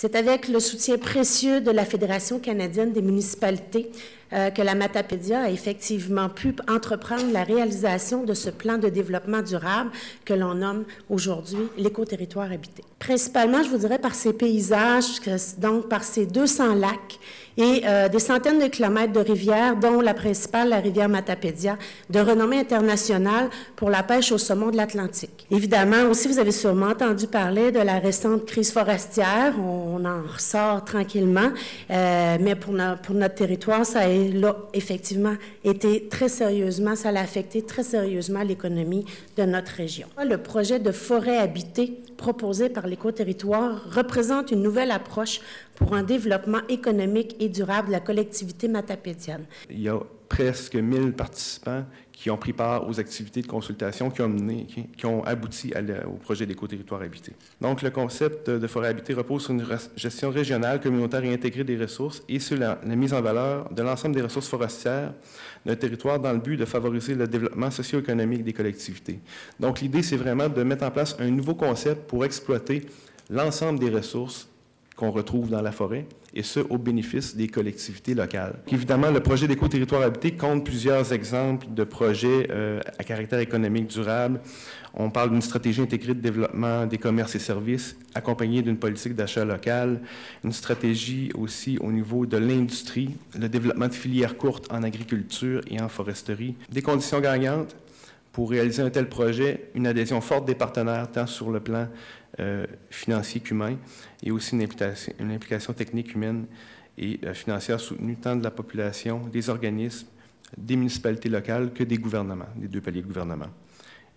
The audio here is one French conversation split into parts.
C'est avec le soutien précieux de la Fédération canadienne des municipalités que la Matapédia a effectivement pu entreprendre la réalisation de ce plan de développement durable que l'on nomme aujourd'hui l'écoterritoire habité. Principalement, je vous dirais, par ces paysages, donc par ces 200 lacs et des centaines de kilomètres de rivières, dont la principale, la rivière Matapédia, de renommée internationale pour la pêche au saumon de l'Atlantique. Évidemment, aussi, vous avez sûrement entendu parler de la récente crise forestière. On en ressort tranquillement, mais pour notre territoire, ça a effectivement été très sérieusement, ça a affecté très sérieusement l'économie de notre région. Le projet de forêt habitée proposé par l'écoterritoire représente une nouvelle approche pour un développement économique et durable de la collectivité matapédienne. Il y a presque 1000 participants qui ont pris part aux activités de consultation qui ont abouti au projet d'écoterritoire habité. Donc, le concept de forêt habitée repose sur une gestion régionale, communautaire et intégrée des ressources et sur la mise en valeur de l'ensemble des ressources forestières d'un territoire dans le but de favoriser le développement socio-économique des collectivités. Donc, l'idée, c'est vraiment de mettre en place un nouveau concept pour exploiter l'ensemble des ressources qu'on retrouve dans la forêt, et ce, au bénéfice des collectivités locales. Évidemment, le projet d'écoterritoire habité compte plusieurs exemples de projets à caractère économique durable. On parle d'une stratégie intégrée de développement des commerces et services, accompagnée d'une politique d'achat locale, une stratégie aussi au niveau de l'industrie, le développement de filières courtes en agriculture et en foresterie. Des conditions gagnantes pour réaliser un tel projet, une adhésion forte des partenaires, tant sur le plan financier qu'humain, et aussi une implication technique humaine et financière soutenue tant de la population, des organismes, des municipalités locales que des gouvernements, des deux paliers de gouvernement.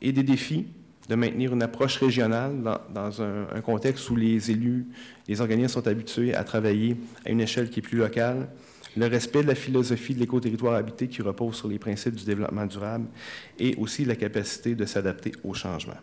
Et des défis de maintenir une approche régionale dans un contexte où les élus, les organismes sont habitués à travailler à une échelle qui est plus locale, le respect de la philosophie de l'écoterritoire habité qui repose sur les principes du développement durable et aussi la capacité de s'adapter au changement.